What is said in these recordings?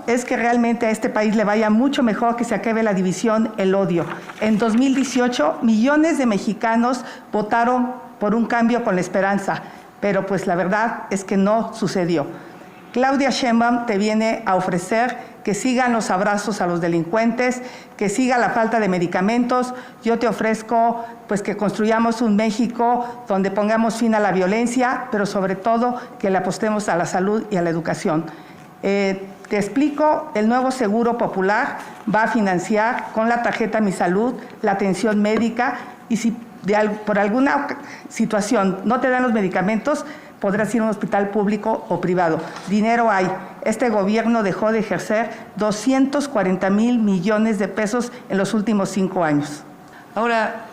es que realmente a este país le vaya mucho mejor, que se acabe la división, el odio. En 2018, millones de mexicanos votaron por un cambio con la esperanza, pero pues la verdad es que no sucedió. Claudia Sheinbaum te viene a ofrecer que sigan los abrazos a los delincuentes, que siga la falta de medicamentos. Yo te ofrezco pues que construyamos un México donde pongamos fin a la violencia, pero sobre todo que le apostemos a la salud y a la educación. Te explico, el nuevo Seguro Popular va a financiar con la tarjeta Mi Salud la atención médica, y si por alguna situación no te dan los medicamentos, podrás ir a un hospital público o privado. Dinero hay. Este gobierno dejó de ejercer 240,000 millones de pesos en los últimos 5 años. Ahora,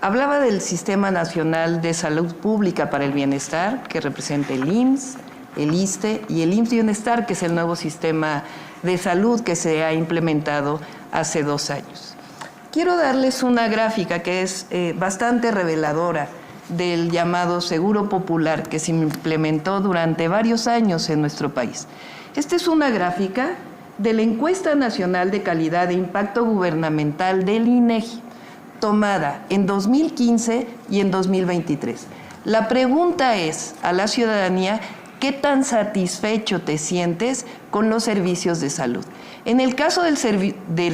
hablaba del Sistema Nacional de Salud Pública para el Bienestar, que representa el IMSS, el ISSSTE y el IMSS Bienestar, que es el nuevo sistema de salud que se ha implementado hace 2 años. Quiero darles una gráfica que es bastante reveladora del llamado Seguro Popular que se implementó durante varios años en nuestro país. Esta es una gráfica de la Encuesta Nacional de Calidad e Impacto Gubernamental del INEGI, tomada en 2015 y en 2023. La pregunta es a la ciudadanía: ¿qué tan satisfecho te sientes con los servicios de salud? En el caso del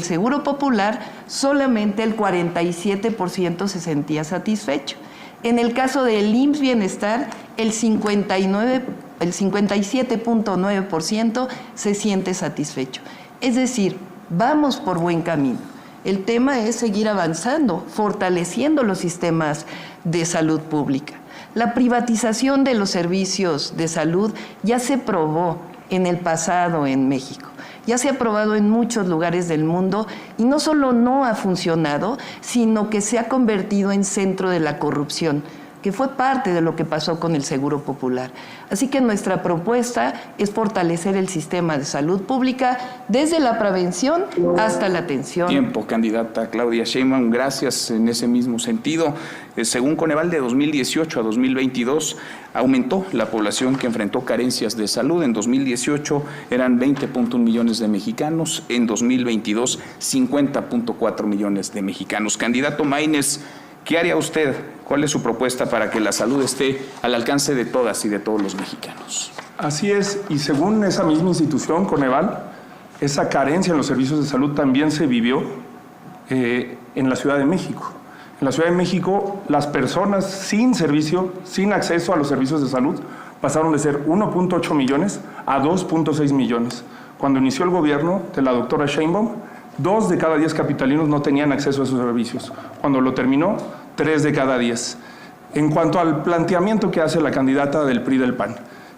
Seguro Popular, solamente el 47% se sentía satisfecho. En el caso del IMSS Bienestar, el 57.9% se siente satisfecho. Es decir, vamos por buen camino. El tema es seguir avanzando, fortaleciendo los sistemas de salud pública. La privatización de los servicios de salud ya se probó en el pasado en México. Ya se ha probado en muchos lugares del mundo y no solo no ha funcionado, sino que se ha convertido en centro de la corrupción, que fue parte de lo que pasó con el Seguro Popular. Así que nuestra propuesta es fortalecer el sistema de salud pública desde la prevención hasta la atención. Tiempo, candidata Claudia Sheinbaum, gracias en ese mismo sentido. Según Coneval, de 2018 a 2022 aumentó la población que enfrentó carencias de salud. En 2018 eran 20.1 millones de mexicanos, en 2022 50.4 millones de mexicanos. Candidato Maínez, ¿qué haría usted? ¿Cuál es su propuesta para que la salud esté al alcance de todas y de todos los mexicanos? Así es, y según esa misma institución, Coneval, esa carencia en los servicios de salud también se vivió en la Ciudad de México. En la Ciudad de México, las personas sin servicio, sin acceso a los servicios de salud, pasaron de ser 1.8 millones a 2.6 millones. Cuando inició el gobierno de la doctora Sheinbaum, 2 de cada 10 capitalinos no tenían acceso a esos servicios. Cuando lo terminó, 3 de cada 10. En cuanto al planteamiento que hace la candidata del PRI del PAN,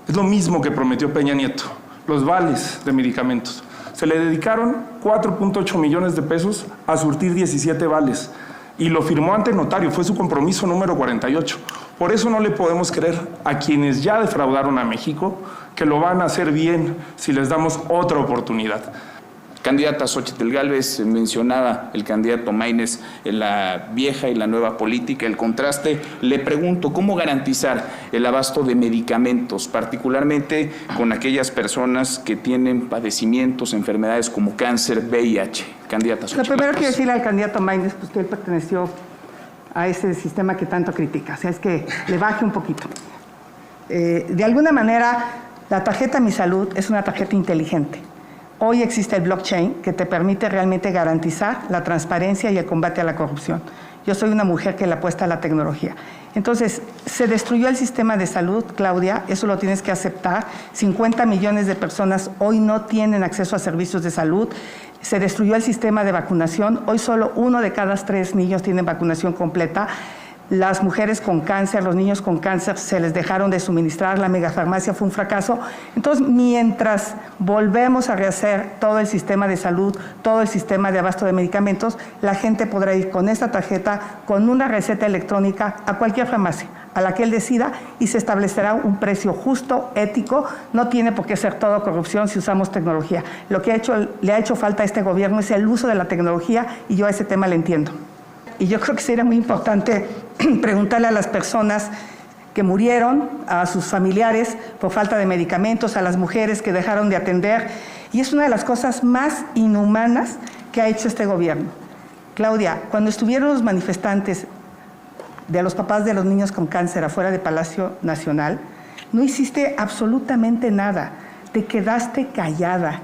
es lo mismo que prometió Peña Nieto, los vales de medicamentos. Se le dedicaron 4.8 millones de pesos a surtir 17 vales y lo firmó ante notario, fue su compromiso número 48. Por eso no le podemos creer a quienes ya defraudaron a México que lo van a hacer bien si les damos otra oportunidad. Candidata Xóchitl Gálvez, mencionaba el candidato Maínez la vieja y la nueva política, el contraste. Le pregunto, ¿cómo garantizar el abasto de medicamentos, particularmente con aquellas personas que tienen padecimientos, enfermedades como cáncer, VIH? Candidata Xóchitl. Lo primero quiero decirle al candidato Maínez, pues que él perteneció a ese sistema que tanto critica, o sea, es que le baje un poquito. De alguna manera, la tarjeta Mi Salud es una tarjeta inteligente. Hoy existe el blockchain que te permite realmente garantizar la transparencia y el combate a la corrupción. Yo soy una mujer que le apuesta a la tecnología. Entonces, se destruyó el sistema de salud, Claudia, eso lo tienes que aceptar. 50 millones de personas hoy no tienen acceso a servicios de salud. Se destruyó el sistema de vacunación. Hoy solo 1 de cada 3 niños tienen vacunación completa. Las mujeres con cáncer, los niños con cáncer, se les dejaron de suministrar, la megafarmacia fue un fracaso. Entonces, mientras volvemos a rehacer todo el sistema de salud, todo el sistema de abasto de medicamentos, la gente podrá ir con esta tarjeta, con una receta electrónica, a cualquier farmacia, a la que él decida, y se establecerá un precio justo, ético. No tiene por qué ser todo corrupción si usamos tecnología. Lo que le ha hecho falta a este gobierno es el uso de la tecnología, y yo a ese tema le entiendo. Y yo creo que sería muy importante preguntarle a las personas que murieron, a sus familiares por falta de medicamentos, a las mujeres que dejaron de atender Y es una de las cosas más inhumanas que ha hecho este gobierno. Claudia, cuando estuvieron los manifestantes de los papás de los niños con cáncer afuera de Palacio Nacional, no hiciste absolutamente nada, te quedaste callada.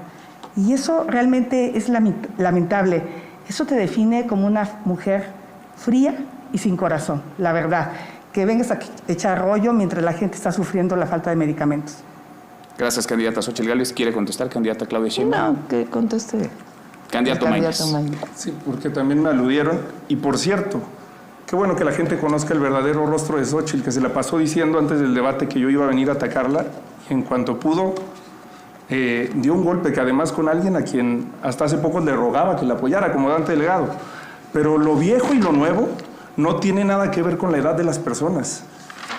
Y eso realmente es lamentable. Eso te define como una mujer fría y sin corazón, la verdad. Que vengas a echar rollo mientras la gente está sufriendo la falta de medicamentos. Gracias, candidata Xóchitl Gálvez. ¿Quiere contestar, candidata Claudia Sheinbaum? No, que conteste. Candidato Maínez. Sí, porque también me aludieron. Y por cierto, qué bueno que la gente conozca el verdadero rostro de Xóchitl, que se la pasó diciendo antes del debate que yo iba a venir a atacarla. Y en cuanto pudo, dio un golpe, que además con alguien a quien hasta hace poco le rogaba que la apoyara, como Dante Delgado. Pero lo viejo y lo nuevo no tiene nada que ver con la edad de las personas.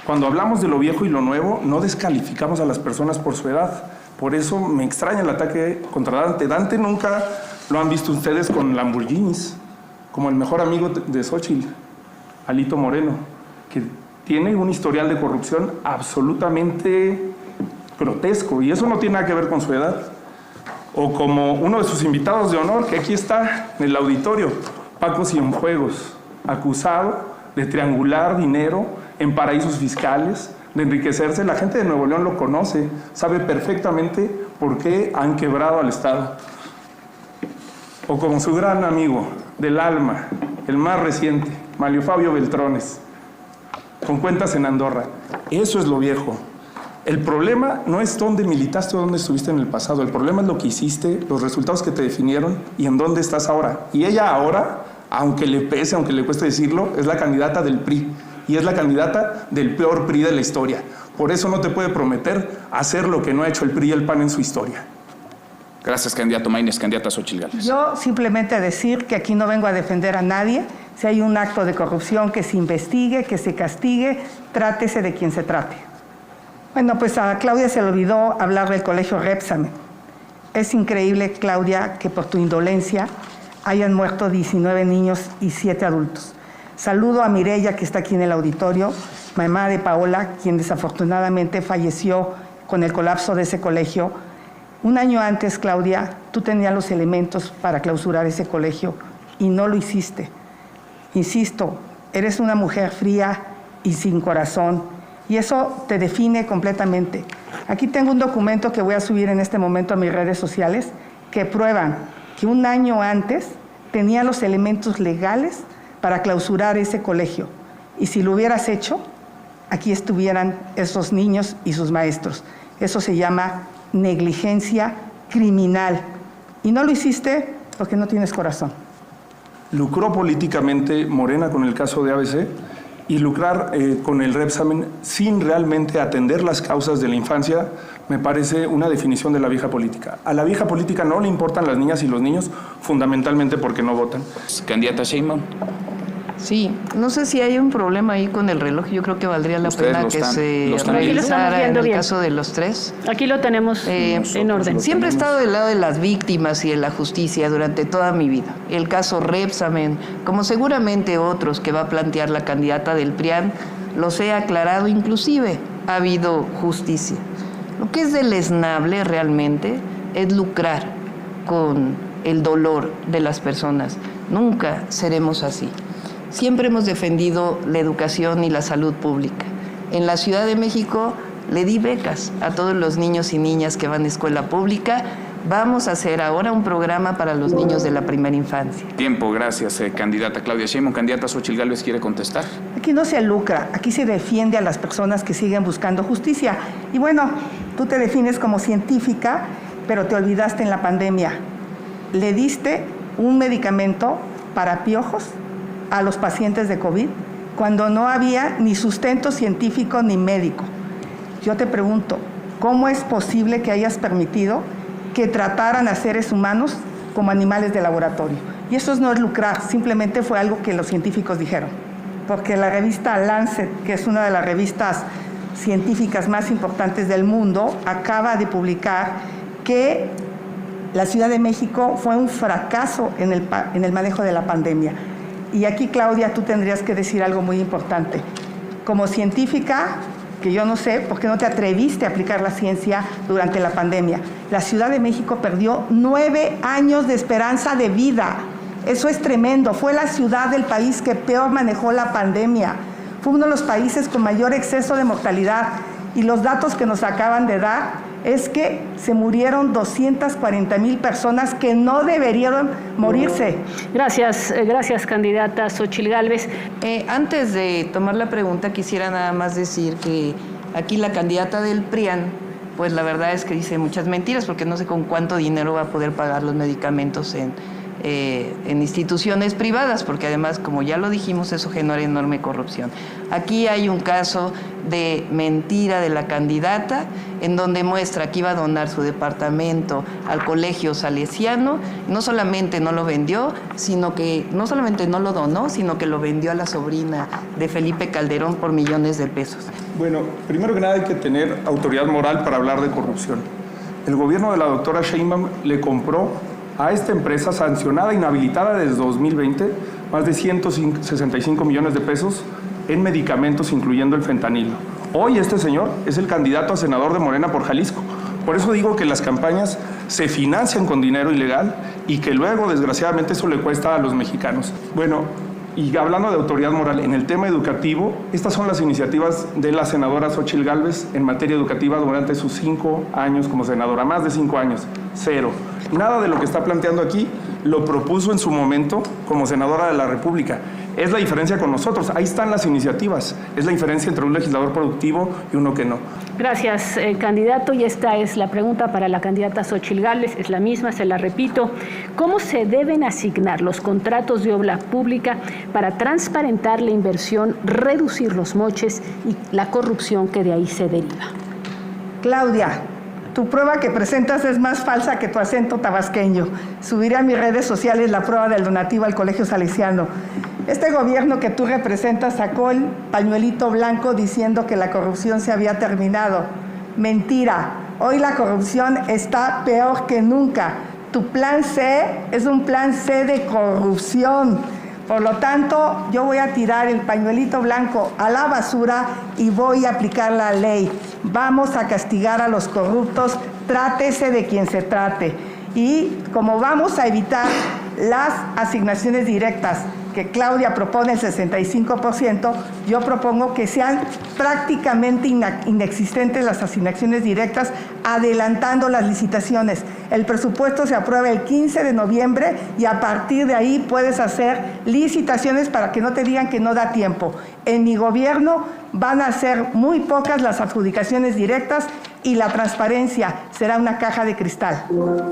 Cuando hablamos de lo viejo y lo nuevo, no descalificamos a las personas por su edad. Por eso me extraña el ataque contra Dante. Dante nunca lo han visto ustedes con Lamborghinis, como el mejor amigo de Xóchitl, Alito Moreno, que tiene un historial de corrupción absolutamente grotesco, y eso no tiene nada que ver con su edad. O como uno de sus invitados de honor, que aquí está en el auditorio, Paco Cienfuegos, acusado de triangular dinero en paraísos fiscales, de enriquecerse. La gente de Nuevo León lo conoce, sabe perfectamente por qué han quebrado al Estado. O como su gran amigo del alma, el más reciente, Mario Fabio Beltrones, con cuentas en Andorra. Eso es lo viejo. El problema no es dónde militaste o dónde estuviste en el pasado. El problema es lo que hiciste, los resultados que te definieron y en dónde estás ahora. Y ella ahora, aunque le pese, aunque le cueste decirlo, es la candidata del PRI. Y es la candidata del peor PRI de la historia. Por eso no te puede prometer hacer lo que no ha hecho el PRI y el PAN en su historia. Gracias, candidato Maínez. Candidata Xóchitl Gálvez. Yo simplemente decir que aquí no vengo a defender a nadie. Si hay un acto de corrupción, que se investigue, que se castigue, trátese de quien se trate. Bueno, pues a Claudia se le olvidó hablar del colegio Repsamen. Es increíble, Claudia, que por tu indolencia hayan muerto 19 niños y 7 adultos. Saludo a Mireya, que está aquí en el auditorio, mamá de Paola, quien desafortunadamente falleció con el colapso de ese colegio. Un año antes, Claudia, tú tenías los elementos para clausurar ese colegio y no lo hiciste. Insisto, eres una mujer fría y sin corazón, y eso te define completamente. Aquí tengo un documento que voy a subir en este momento a mis redes sociales que prueban que un año antes tenía los elementos legales para clausurar ese colegio. Y si lo hubieras hecho, aquí estuvieran esos niños y sus maestros. Eso se llama negligencia criminal. Y no lo hiciste porque no tienes corazón. Lucró políticamente Morena con el caso de ABC y lucrar con el Repsamen sin realmente atender las causas de la infancia me parece una definición de la vieja política. A la vieja política no le importan las niñas y los niños, fundamentalmente porque no votan. Candidata Sheinbaum. Sí, no sé si hay un problema ahí con el reloj. Yo creo que valdría la pena que se revisara en el caso de los tres. Aquí lo tenemos en orden. Siempre he estado del lado de las víctimas y de la justicia durante toda mi vida. El caso Repsamen, como seguramente otros que va a plantear la candidata del PRIAN, los he aclarado, inclusive ha habido justicia. Lo que es deleznable realmente es lucrar con el dolor de las personas. Nunca seremos así. Siempre hemos defendido la educación y la salud pública. En la Ciudad de México le di becas a todos los niños y niñas que van a escuela pública. Vamos a hacer ahora un programa para los niños de la primera infancia. Tiempo, gracias, candidata Claudia Sheinbaum. Candidata Xóchitl Gálvez, ¿quiere contestar? Aquí no se lucra, aquí se defiende a las personas que siguen buscando justicia. Y bueno, tú te defines como científica, pero te olvidaste en la pandemia. Le diste un medicamento para piojos a los pacientes de COVID cuando no había ni sustento científico ni médico. Yo te pregunto, ¿cómo es posible que hayas permitido que trataran a seres humanos como animales de laboratorio? Y eso no es lucrar, simplemente fue algo que los científicos dijeron. Porque la revista Lancet, que es una de las revistas científicas más importantes del mundo, acaba de publicar que la Ciudad de México fue un fracaso en el manejo de la pandemia. Y aquí, Claudia, tú tendrías que decir algo muy importante. Como científica, que yo no sé por qué no te atreviste a aplicar la ciencia durante la pandemia. La Ciudad de México perdió 9 años de esperanza de vida. Eso es tremendo. Fue la ciudad del país que peor manejó la pandemia. Fue uno de los países con mayor exceso de mortalidad. Y los datos que nos acaban de dar es que se murieron 240,000 personas que no deberían morirse. Gracias, candidata Xóchitl Gálvez. Antes de tomar la pregunta, quisiera nada más decir que aquí la candidata del PRIAN, pues la verdad es que dice muchas mentiras, porque no sé con cuánto dinero va a poder pagar los medicamentos en instituciones privadas, porque además, como ya lo dijimos, eso genera enorme corrupción. Aquí hay un caso de mentira de la candidata, en donde muestra que iba a donar su departamento al Colegio Salesiano. No solamente no lo vendió, sino que no solamente no lo donó, sino que lo vendió a la sobrina de Felipe Calderón por millones de pesos. Bueno, primero que nada hay que tener autoridad moral para hablar de corrupción. El gobierno de la doctora Sheinbaum le compró a esta empresa sancionada, inhabilitada desde 2020, más de 165 millones de pesos en medicamentos, incluyendo el fentanilo. Hoy este señor es el candidato a senador de Morena por Jalisco. Por eso digo que las campañas se financian con dinero ilegal y que luego, desgraciadamente, eso le cuesta a los mexicanos. Bueno, y hablando de autoridad moral, en el tema educativo, estas son las iniciativas de la senadora Xóchitl Gálvez en materia educativa durante sus 5 años como senadora, más de 5 años, 0. Nada de lo que está planteando aquí lo propuso en su momento como senadora de la República. Es la diferencia con nosotros, ahí están las iniciativas, es la diferencia entre un legislador productivo y uno que no. Gracias, candidato. Y esta es la pregunta para la candidata Xóchitl Gálvez, es la misma, se la repito. ¿Cómo se deben asignar los contratos de obra pública para transparentar la inversión, reducir los moches y la corrupción que de ahí se deriva? Claudia, tu prueba que presentas es más falsa que tu acento tabasqueño. Subiré a mis redes sociales la prueba del donativo al Colegio Salesiano. Este gobierno que tú representas sacó el pañuelito blanco diciendo que la corrupción se había terminado. Mentira. Hoy la corrupción está peor que nunca. Tu plan C es un plan C de corrupción. Por lo tanto, yo voy a tirar el pañuelito blanco a la basura y voy a aplicar la ley. Vamos a castigar a los corruptos, trátese de quien se trate. Y como vamos a evitar las asignaciones directas, que Claudia propone el 65%, yo propongo que sean prácticamente inexistentes las asignaciones directas, adelantando las licitaciones. El presupuesto se aprueba el 15 de noviembre y a partir de ahí puedes hacer licitaciones para que no te digan que no da tiempo. En mi gobierno van a ser muy pocas las adjudicaciones directas y la transparencia será una caja de cristal.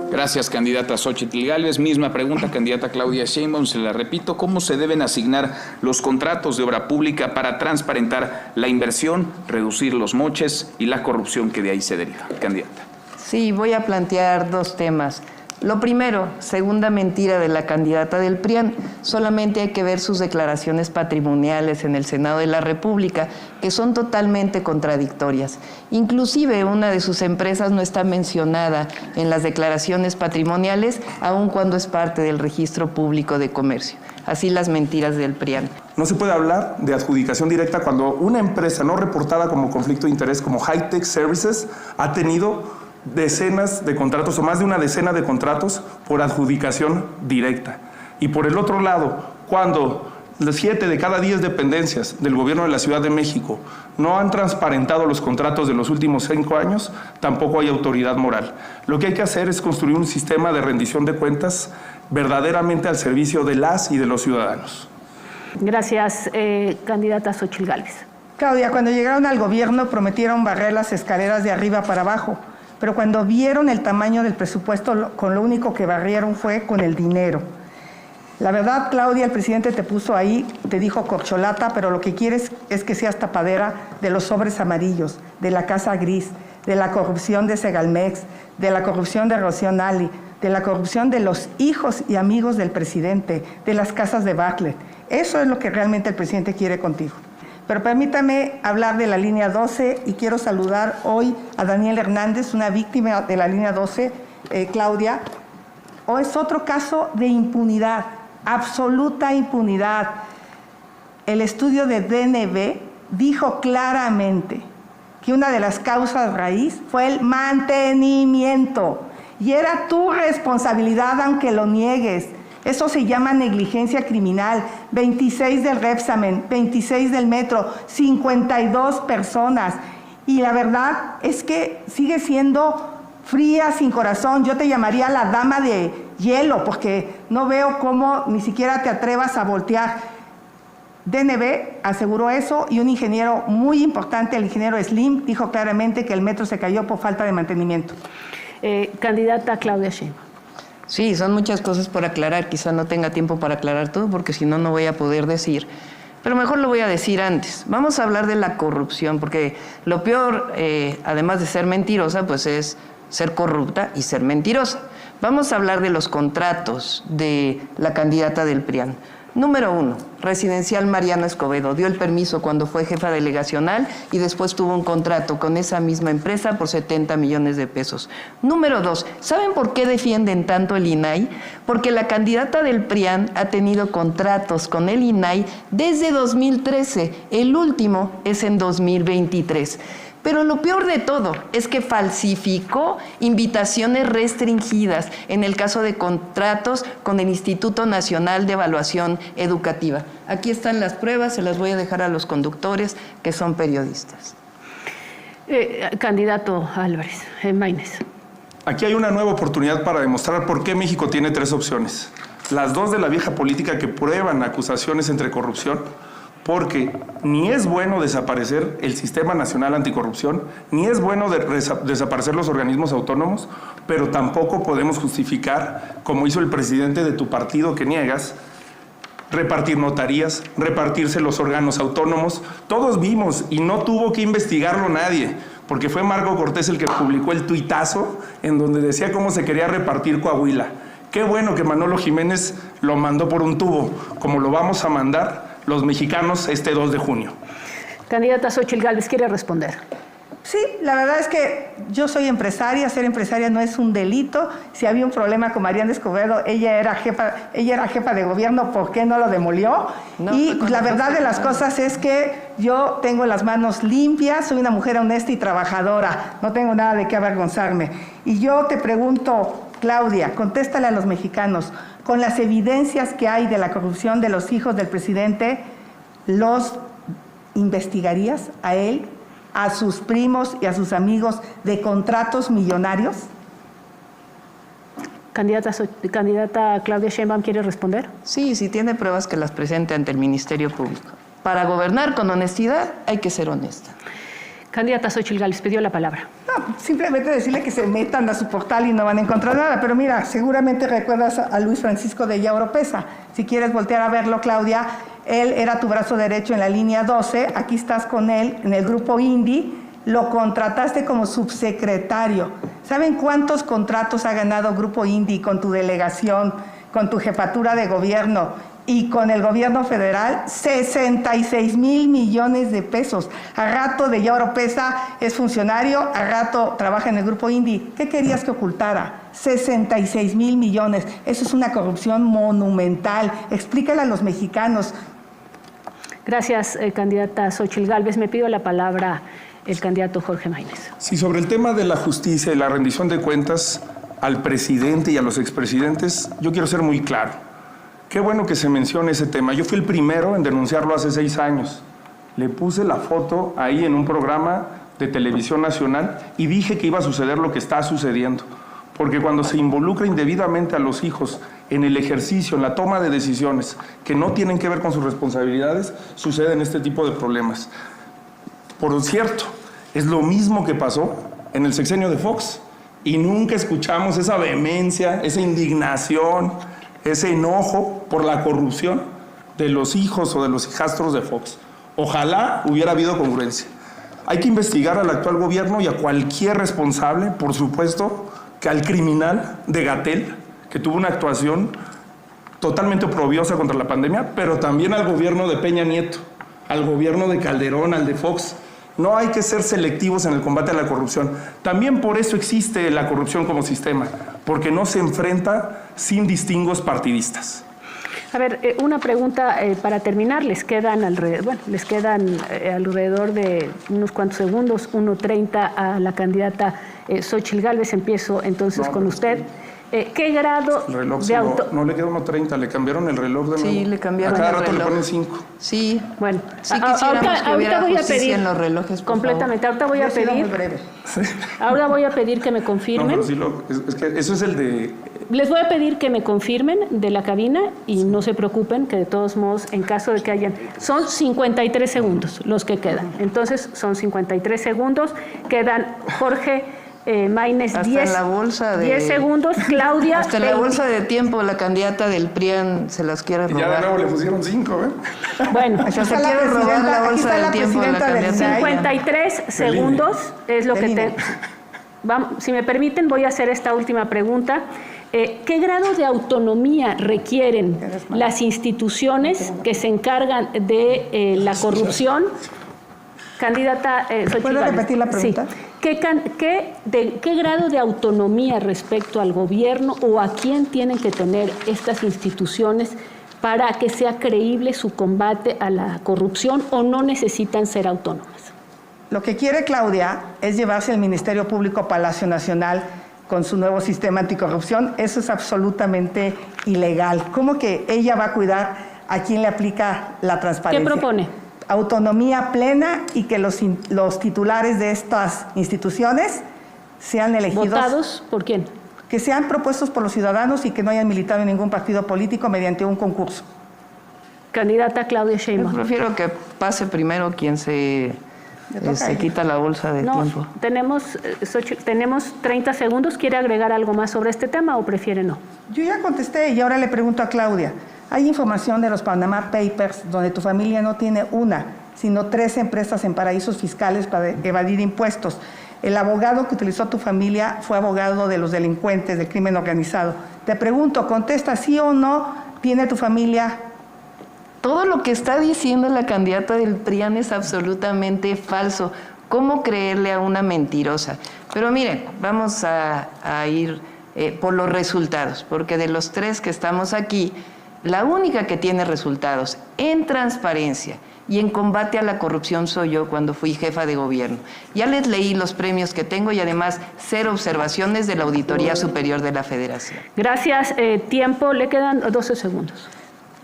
Gracias, candidata Xóchitl Gálvez. Misma pregunta, candidata Claudia Sheinbaum, se la repito. ¿Cómo se deben asignar los contratos de obra pública para transparentar la inversión, reducir los moches y la corrupción que de ahí se deriva? Candidata. Sí, voy a plantear 2 temas. Lo primero, segunda mentira de la candidata del PRIAN, solamente hay que ver sus declaraciones patrimoniales en el Senado de la República, que son totalmente contradictorias. Inclusive una de sus empresas no está mencionada en las declaraciones patrimoniales, aun cuando es parte del Registro Público de Comercio. Así las mentiras del PRIAN. No se puede hablar de adjudicación directa cuando una empresa no reportada como conflicto de interés, como High-Tech Services, ha tenido decenas de contratos o más de una decena de contratos por adjudicación directa. Y por el otro lado, cuando 7 de cada 10 dependencias del gobierno de la Ciudad de México no han transparentado los contratos de los últimos 5 años, tampoco hay autoridad moral. Lo que hay que hacer es construir un sistema de rendición de cuentas verdaderamente al servicio de las y de los ciudadanos. Gracias, candidata Xóchitl Gálvez. Claudia, cuando llegaron al gobierno prometieron barrer las escaleras de arriba para abajo, pero cuando vieron el tamaño del presupuesto, con lo único que barrieron fue con el dinero. La verdad, Claudia, el presidente te puso ahí, te dijo corcholata, pero lo que quieres es que seas tapadera de los sobres amarillos, de la Casa Gris, de la corrupción de Segalmex, de la corrupción de Rocío Nale, de la corrupción de los hijos y amigos del presidente, de las casas de Bartlett. Eso es lo que realmente el presidente quiere contigo. Pero permítame hablar de la línea 12 y quiero saludar hoy a Daniel Hernández, una víctima de la línea 12, Claudia. Hoy es otro caso de impunidad, absoluta impunidad. El estudio de DNB dijo claramente que una de las causas raíz fue el mantenimiento. Y era tu responsabilidad aunque lo niegues. Eso se llama negligencia criminal. 26 del Repsamen, 26 del Metro, 52 personas. Y la verdad es que sigue siendo fría, sin corazón. Yo te llamaría la dama de hielo, porque no veo cómo ni siquiera te atrevas a voltear. DNB aseguró eso y un ingeniero muy importante, el ingeniero Slim, dijo claramente que el metro se cayó por falta de mantenimiento. Candidata Claudia Sheinbaum. Sí, son muchas cosas por aclarar. Quizá no tenga tiempo para aclarar todo porque si no, no voy a poder decir. Pero mejor lo voy a decir antes. Vamos a hablar de la corrupción porque lo peor, además de ser mentirosa, pues es ser corrupta y ser mentirosa. Vamos a hablar de los contratos de la candidata del PRIAN. Número 1, Residencial Mariano Escobedo. Dio el permiso cuando fue jefa delegacional y después tuvo un contrato con esa misma empresa por 70 millones de pesos. Número 2, ¿saben por qué defienden tanto el INAI? Porque la candidata del PRIAN ha tenido contratos con el INAI desde 2013. El último es en 2023. Pero lo peor de todo es que falsificó invitaciones restringidas en el caso de contratos con el Instituto Nacional de Evaluación Educativa. Aquí están las pruebas, se las voy a dejar a los conductores que son periodistas. Candidato Álvarez, Maínez. Aquí hay una nueva oportunidad para demostrar por qué México tiene 3 opciones. Las 2 de la vieja política que prueban acusaciones entre corrupción, porque ni es bueno desaparecer el Sistema Nacional Anticorrupción, ni es bueno desaparecer los organismos autónomos, pero tampoco podemos justificar, como hizo el presidente de tu partido que niegas, repartir notarías, repartirse los órganos autónomos. Todos vimos y no tuvo que investigarlo nadie, porque fue Marco Cortés el que publicó el tuitazo en donde decía cómo se quería repartir Coahuila. Qué bueno que Manolo Jiménez lo mandó por un tubo, como lo vamos a mandar los mexicanos este 2 de junio. Candidata Xóchitl Gálvez, ¿quiere responder? Sí, la verdad es que yo soy empresaria, ser empresaria no es un delito. Si había un problema con Mariana Escobedo, ella era jefa de gobierno, ¿por qué no lo demolió? No, y la verdad de las cosas es que yo tengo las manos limpias, soy una mujer honesta y trabajadora, no tengo nada de qué avergonzarme. Y yo te pregunto, Claudia, contéstale a los mexicanos, con las evidencias que hay de la corrupción de los hijos del presidente, ¿los investigarías a él, a sus primos y a sus amigos de contratos millonarios? Candidata Claudia Sheinbaum, ¿quiere responder? Sí, si tiene pruebas que las presente ante el Ministerio Público. Para gobernar con honestidad hay que ser honesta. Candidata Xóchitl Gálvez, pidió la palabra. No, simplemente decirle que se metan a su portal y no van a encontrar nada. Pero mira, seguramente recuerdas a Luis Francisco de Ella Oropesa. Si quieres voltear a verlo, Claudia, él era tu brazo derecho en la línea 12. Aquí estás con él en el grupo INDI. Lo contrataste como subsecretario. ¿Saben cuántos contratos ha ganado Grupo INDI con tu delegación, con tu jefatura de gobierno y con el gobierno federal? 66 mil millones de pesos. A rato de ya Oropesa es funcionario, a rato trabaja en el Grupo INDI. ¿Qué querías que ocultara? 66 mil millones. Eso es una corrupción monumental. Explícale a los mexicanos. Gracias, candidata Xóchitl Gálvez. Me pido la palabra el candidato Jorge Maínez. Sí, sobre el tema de la justicia y la rendición de cuentas al presidente y a los expresidentes, yo quiero ser muy claro. Qué bueno que se mencione ese tema. Yo fui el primero en denunciarlo hace 6 años. Le puse la foto ahí en un programa de televisión nacional y dije que iba a suceder lo que está sucediendo. Porque cuando se involucra indebidamente a los hijos en el ejercicio, en la toma de decisiones que no tienen que ver con sus responsabilidades, suceden este tipo de problemas. Por cierto, es lo mismo que pasó en el sexenio de Fox y nunca escuchamos esa vehemencia, esa indignación, ese enojo por la corrupción de los hijos o de los hijastros de Fox. Ojalá hubiera habido congruencia. Hay que investigar al actual gobierno y a cualquier responsable, por supuesto, que al criminal de Gatell, que tuvo una actuación totalmente oprobiosa contra la pandemia, pero también al gobierno de Peña Nieto, al gobierno de Calderón, al de Fox. No hay que ser selectivos en el combate a la corrupción. También por eso existe la corrupción como sistema, porque no se enfrenta sin distingos partidistas. A ver, una pregunta para terminar. Les quedan alrededor de unos cuantos segundos, 1:30 a la candidata Xóchitl Gálvez. Empiezo entonces con usted. ¿Qué grado El reloj de auto...? no le queda 1:30, le cambiaron el reloj de nuevo. Sí, le cambiaron a cada el rato reloj. le ponen 5. Sí. Bueno, Sí quisiéramos que hubiera voy a justicia pedir en los relojes, por completamente. Ahorita voy a Yo he sido muy pedir. breve. Ahora voy a pedir que me No, confirmen. pero sí es que eso es el de... Les voy a pedir que me confirmen de la cabina y no se preocupen que de todos modos, en caso de que hayan... Son 53 segundos los que quedan. Entonces, son 53 segundos. Quedan Jorge Maínez Hasta 10, en la bolsa de- 10 segundos. Claudia... Hasta en la 20. bolsa de tiempo la candidata del PRIAN se las quiere Y ya de robar. nuevo le pusieron 5, ¿eh? Bueno, O sea, se Está la quiere robar presidenta- la aquí bolsa está la del tiempo de la presidenta del candidata. INAI. 53 segundos es lo que Del te... INE. Vamos, si me permiten, voy a hacer esta última pregunta. ¿Qué grado de autonomía requieren las instituciones que se encargan de la corrupción? Candidata Xóchitl ¿Puedo Gálvez. repetir la pregunta? Sí. ¿Qué grado de autonomía respecto al gobierno o a quién tienen que tener estas instituciones para que sea creíble su combate a la corrupción o no necesitan ser autónomas? Lo que quiere Claudia es llevarse el Ministerio Público a Palacio Nacional con su nuevo sistema anticorrupción. Eso es absolutamente ilegal. ¿Cómo que ella va a cuidar a quién le aplica la transparencia? ¿Qué propone? Autonomía plena y que los titulares de estas instituciones sean elegidos. ¿Votados por quién? Que sean propuestos por los ciudadanos y que no hayan militado en ningún partido político mediante un concurso. Candidata Claudia Yo Sheinbaum. prefiero que pase primero quien se quita la bolsa de No, tiempo. tenemos 30 segundos. ¿Quiere agregar algo más sobre este tema o prefiere no? Yo ya contesté y ahora le pregunto a Claudia. Hay información de los Panama Papers donde tu familia no tiene una, sino 3 empresas en paraísos fiscales para evadir impuestos. El abogado que utilizó tu familia fue abogado de los delincuentes, del crimen organizado. Te pregunto, contesta sí o no, ¿tiene tu familia? Todo lo que está diciendo la candidata del PRIAN es absolutamente falso. ¿Cómo creerle a una mentirosa? Pero miren, vamos a ir por los resultados, porque de los 3 que estamos aquí, la única que tiene resultados en transparencia y en combate a la corrupción soy yo cuando fui jefa de gobierno. Ya les leí los premios que tengo y además 0 observaciones de la Auditoría Superior de la Federación. Gracias. Tiempo, le quedan 12 segundos.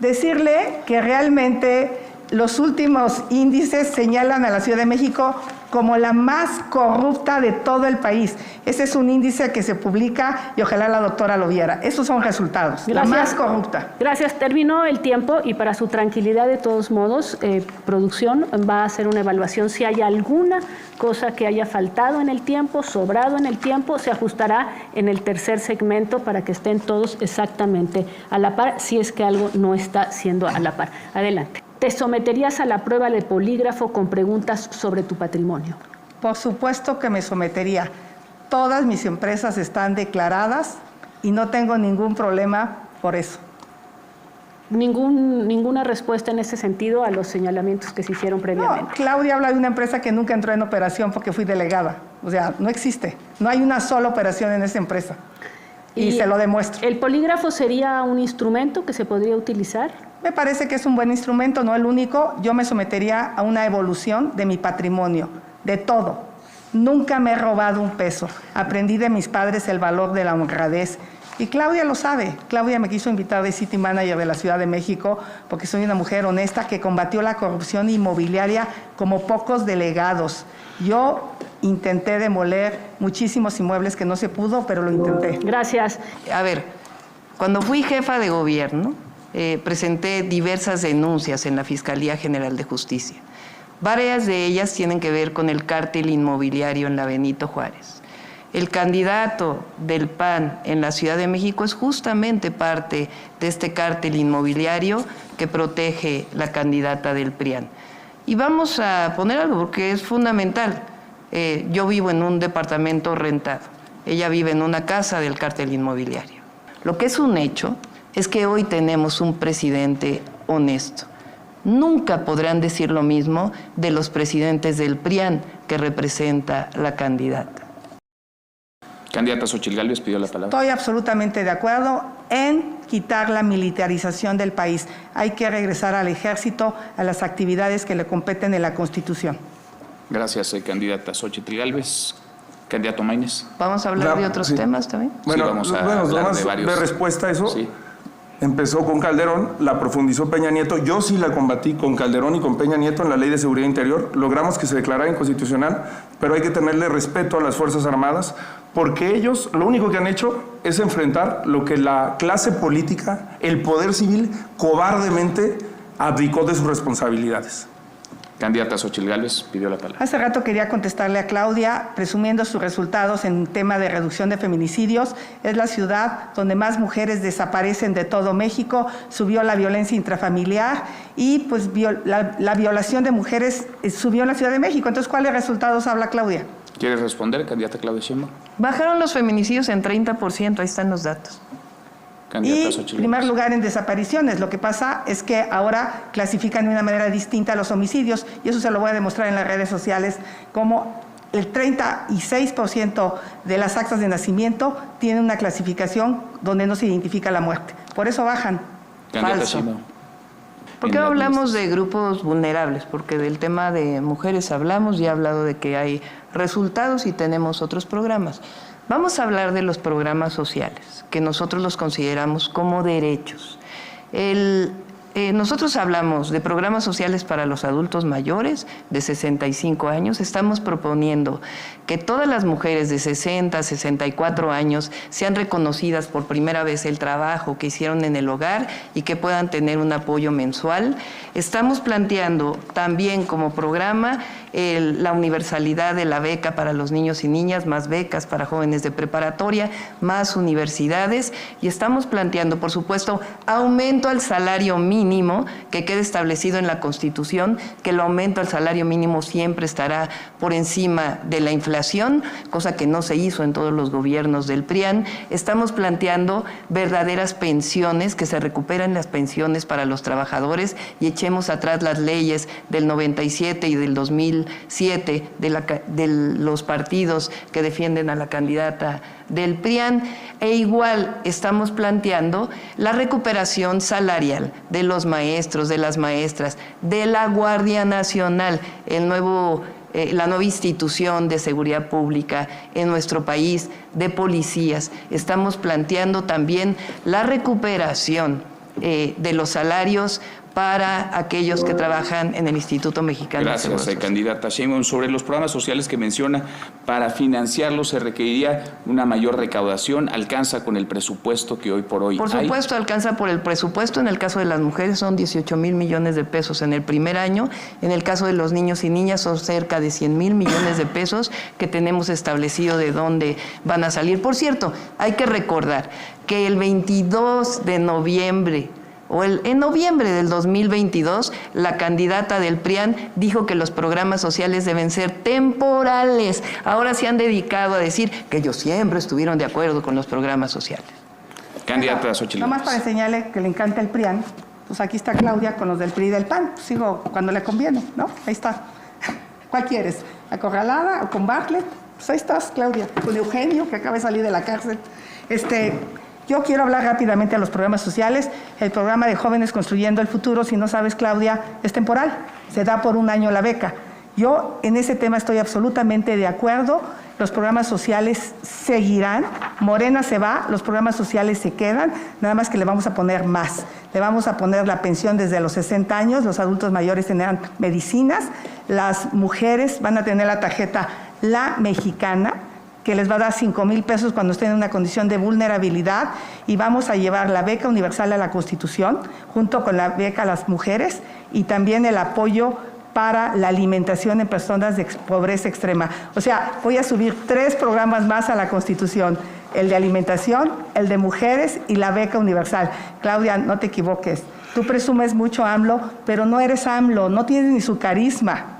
Decirle que realmente los últimos índices señalan a la Ciudad de México como la más corrupta de todo el país. Ese es un índice que se publica y ojalá la doctora lo viera. Esos son resultados. Gracias. La más corrupta. Gracias. Terminó el tiempo y para su tranquilidad, de todos modos, producción va a hacer una evaluación. Si hay alguna cosa que haya faltado en el tiempo, sobrado en el tiempo, se ajustará en el tercer segmento para que estén todos exactamente a la par, si es que algo no está siendo a la par. Adelante. ¿Te someterías a la prueba de polígrafo con preguntas sobre tu patrimonio? Por supuesto que me sometería. Todas mis empresas están declaradas y no tengo ningún problema por eso. Ninguna respuesta en ese sentido a los señalamientos que se hicieron previamente. No, Claudia habla de una empresa que nunca entró en operación porque fui delegada. O sea, no existe. No hay una sola operación en esa empresa. Y se lo demuestro. ¿El polígrafo sería un instrumento que se podría utilizar? Me parece que es un buen instrumento, no el único. Yo me sometería a una evolución de mi patrimonio, de todo. Nunca me he robado un peso. Aprendí de mis padres el valor de la honradez. Y Claudia lo sabe. Claudia me quiso invitar de City Manager de la Ciudad de México porque soy una mujer honesta que combatió la corrupción inmobiliaria como pocos delegados. Yo intenté demoler muchísimos inmuebles que no se pudo, pero lo intenté. Gracias. A ver, cuando fui jefa de gobierno, presenté diversas denuncias en la Fiscalía General de Justicia. Varias de ellas tienen que ver con el cártel inmobiliario en la Benito Juárez. El candidato del PAN en la Ciudad de México es justamente parte de este cártel inmobiliario que protege la candidata del PRIAN. Y vamos a poner algo porque es fundamental. Yo vivo en un departamento rentado. Ella vive en una casa del cártel inmobiliario. Lo que es un hecho es que hoy tenemos un presidente honesto. Nunca podrán decir lo mismo de los presidentes del PRIAN que representa la candidata. Candidata Xóchitl Gálvez pidió la palabra. Estoy absolutamente de acuerdo. en quitar la militarización del país. Hay que regresar al ejército, a las actividades que le competen en la Constitución. Gracias, candidata Xóchitl Gálvez. Candidato Maínez. ¿Vamos a hablar de otros temas también? Bueno, Sí, vamos a bueno, hablar nomás de varios. de respuesta a eso. Sí. Empezó con Calderón, la profundizó Peña Nieto. Yo sí la combatí con Calderón y con Peña Nieto en la Ley de Seguridad Interior. Logramos que se declarara inconstitucional, pero hay que tenerle respeto a las Fuerzas Armadas, porque ellos lo único que han hecho es enfrentar lo que la clase política, el poder civil, cobardemente abdicó de sus responsabilidades. Candidata Xóchitl Gálvez pidió la palabra. Hace rato quería contestarle a Claudia, presumiendo sus resultados en tema de reducción de feminicidios. Es la ciudad donde más mujeres desaparecen de todo México, subió la violencia intrafamiliar y pues la violación de mujeres subió en la Ciudad de México. Entonces, ¿cuáles resultados habla Claudia? ¿Quiere responder, candidata Claudia Sheinbaum? Bajaron los feminicidios en 30%, ahí están los datos. Candidata Y Xóchitl primer Gálvez. lugar en desapariciones. Lo que pasa es que ahora clasifican de una manera distinta los homicidios y eso se lo voy a demostrar en las redes sociales, como el 36% de las actas de nacimiento tienen una clasificación donde no se identifica la muerte. Por eso bajan. Candidata Falso. Sheinbaum. ¿Por qué En la hablamos de grupos vulnerables? Porque del tema de mujeres hablamos, ya he hablado de que hay resultados y tenemos otros programas. Vamos a hablar de los programas sociales, que nosotros los consideramos como derechos. Nosotros hablamos de programas sociales para los adultos mayores de 65 años. Estamos proponiendo que todas las mujeres de 60, 64 años sean reconocidas por primera vez el trabajo que hicieron en el hogar y que puedan tener un apoyo mensual. Estamos planteando también como programa la universalidad de la beca para los niños y niñas, más becas para jóvenes de preparatoria, más universidades, y estamos planteando, por supuesto, aumento al salario mínimo, que quede establecido en la Constitución, que el aumento al salario mínimo siempre estará por encima de la inflación, cosa que no se hizo en todos los gobiernos del PRIAN. Estamos planteando verdaderas pensiones, que se recuperen las pensiones para los trabajadores y echemos atrás las leyes del 97 y del 2007 de los partidos que defienden a la candidata del PRIAN, e igual estamos planteando la recuperación salarial de los maestros, de las maestras, de la Guardia Nacional, la nueva institución de seguridad pública en nuestro país, de policías. Estamos planteando también la recuperación de los salarios para aquellos que trabajan en el Instituto Mexicano de Seguro Gracias, Social. candidata Sheinbaum. Sobre los programas sociales que menciona, para financiarlos se requeriría una mayor recaudación. ¿Alcanza con el presupuesto que hoy por hoy Por hay? supuesto, alcanza por el presupuesto. En el caso de las mujeres son 18,000 millones de pesos en el primer año. En el caso de los niños y niñas son cerca de 100,000 millones de pesos que tenemos establecido de dónde van a salir. Por cierto, hay que recordar que el 22 de noviembre en noviembre del 2022, la candidata del PRIAN dijo que los programas sociales deben ser temporales. Ahora se han dedicado a decir que ellos siempre estuvieron de acuerdo con los programas sociales. Candidata Xóchitl Nomás para Gálvez. enseñarle que le encanta el PRIAN, pues aquí está Claudia con los del PRI y del PAN. Pues sigo cuando le conviene, ¿no? Ahí está. ¿Cuál quieres? ¿Acorralada o con Bartlett? Pues ahí estás, Claudia. Con Eugenio, que acaba de salir de la cárcel. Yo quiero hablar rápidamente de los programas sociales. El programa de Jóvenes Construyendo el Futuro, si no sabes, Claudia, es temporal. Se da por un año la beca. Yo en ese tema estoy absolutamente de acuerdo. Los programas sociales seguirán. Morena se va, los programas sociales se quedan, nada más que le vamos a poner más. Le vamos a poner la pensión desde los 60 años, los adultos mayores tendrán medicinas, las mujeres van a tener la tarjeta La Mexicana, que les va a dar 5,000 pesos cuando estén en una condición de vulnerabilidad, y vamos a llevar la beca universal a la Constitución, junto con la beca a las mujeres, y también el apoyo para la alimentación en personas de pobreza extrema. O sea, voy a subir 3 programas más a la Constitución: el de alimentación, el de mujeres y la beca universal. Claudia, no te equivoques, tú presumes mucho AMLO, pero no eres AMLO, no tienes ni su carisma.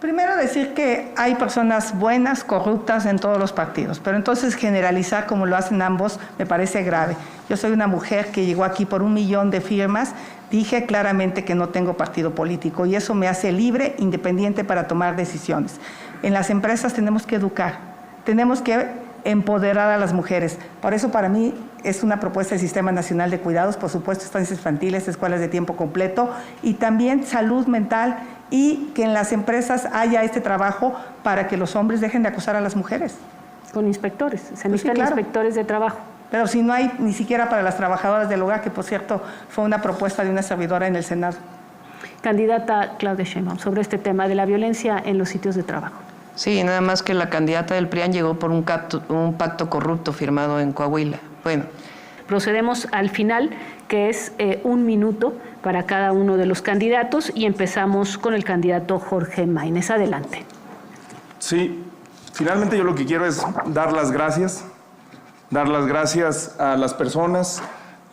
Primero decir que hay personas buenas, corruptas en todos los partidos, pero entonces generalizar como lo hacen ambos me parece grave. Yo soy una mujer que llegó aquí por 1 millón de firmas, dije claramente que no tengo partido político y eso me hace libre, independiente para tomar decisiones. En las empresas tenemos que educar, tenemos que empoderar a las mujeres. Por eso para mí es una propuesta del Sistema Nacional de Cuidados, por supuesto, estancias infantiles, escuelas de tiempo completo y también salud mental y que en las empresas haya este trabajo para que los hombres dejen de acosar a las mujeres. Con inspectores, se necesitan claro. inspectores de trabajo. Pero si no hay ni siquiera para las trabajadoras del hogar, que por cierto fue una propuesta de una servidora en el Senado. Candidata Claudia Sheinbaum, sobre este tema de la violencia en los sitios de trabajo. Sí, nada más que la candidata del PRIAN llegó por un pacto corrupto firmado en Coahuila. Bueno. Procedemos al final, que es 1 minuto para cada uno de los candidatos y empezamos con el candidato Jorge Maínez. Adelante. Sí, finalmente yo lo que quiero es dar las gracias a las personas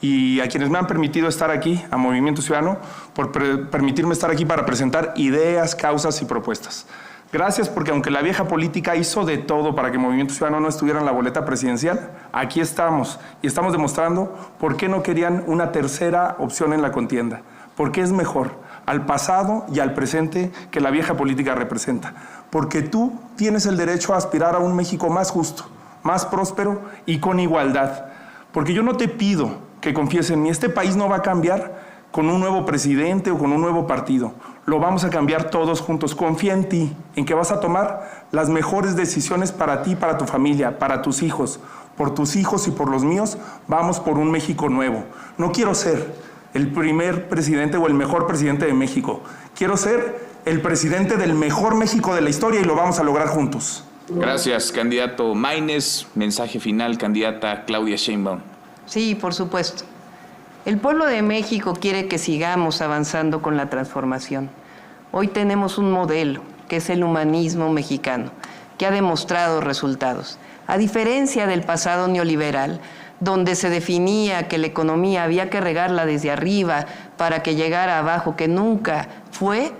y a quienes me han permitido estar aquí, a Movimiento Ciudadano, por permitirme estar aquí para presentar ideas, causas y propuestas. Gracias porque aunque la vieja política hizo de todo para que Movimiento Ciudadano no estuviera en la boleta presidencial, aquí estamos y estamos demostrando por qué no querían una tercera opción en la contienda. Porque es mejor al pasado y al presente que la vieja política representa. Porque tú tienes el derecho a aspirar a un México más justo, más próspero y con igualdad. Porque yo no te pido que confíes en mí. Este país no va a cambiar con un nuevo presidente o con un nuevo partido. Lo vamos a cambiar todos juntos. Confía en ti, en que vas a tomar las mejores decisiones para ti, para tu familia, para tus hijos. Por tus hijos y por los míos, vamos por un México nuevo. No quiero ser el primer presidente o el mejor presidente de México. Quiero ser el presidente del mejor México de la historia y lo vamos a lograr juntos. Gracias, candidato Maínez. Mensaje final, candidata Claudia Sheinbaum. Sí, por supuesto. El pueblo de México quiere que sigamos avanzando con la transformación. Hoy tenemos un modelo, que es el humanismo mexicano, que ha demostrado resultados. A diferencia del pasado neoliberal, donde se definía que la economía había que regarla desde arriba para que llegara abajo, que nunca fue,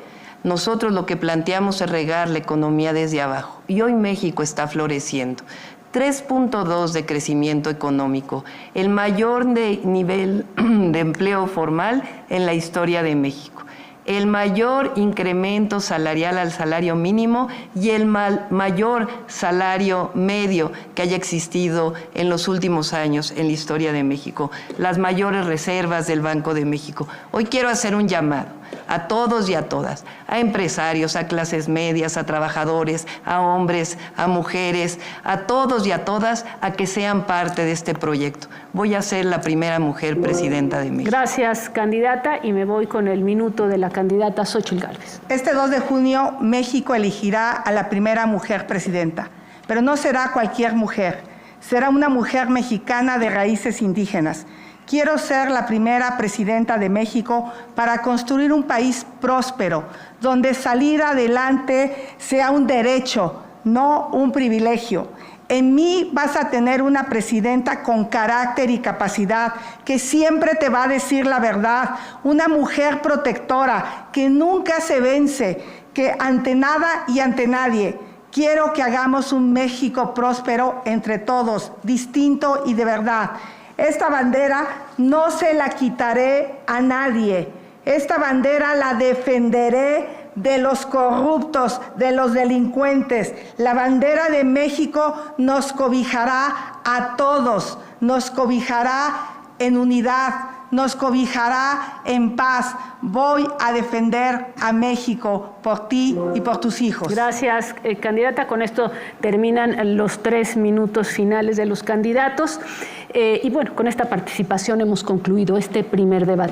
nosotros lo que planteamos es regar la economía desde abajo. Y hoy México está floreciendo. 3.2 de crecimiento económico, el mayor nivel de empleo formal en la historia de México, el mayor incremento salarial al salario mínimo y el mayor salario medio que haya existido en los últimos años en la historia de México, las mayores reservas del Banco de México. Hoy quiero hacer un llamado a todos y a todas, a empresarios, a clases medias, a trabajadores, a hombres, a mujeres, a todos y a todas, a que sean parte de este proyecto. Voy a ser la primera mujer presidenta de México. Gracias, candidata, y me voy con el minuto de la candidata Xóchitl Gálvez. Este 2 de junio, México elegirá a la primera mujer presidenta, pero no será cualquier mujer, será una mujer mexicana de raíces indígenas. Quiero ser la primera presidenta de México para construir un país próspero, donde salir adelante sea un derecho, no un privilegio. En mí vas a tener una presidenta con carácter y capacidad, que siempre te va a decir la verdad, una mujer protectora, que nunca se vence, que ante nada y ante nadie. Quiero que hagamos un México próspero entre todos, distinto y de verdad. Esta bandera no se la quitaré a nadie. Esta bandera la defenderé de los corruptos, de los delincuentes. La bandera de México nos cobijará a todos, nos cobijará en unidad, nos cobijará en paz. Voy a defender a México por ti y por tus hijos. Gracias, candidata. Con esto terminan los 3 minutos finales de los candidatos. Y bueno, con esta participación hemos concluido este primer debate.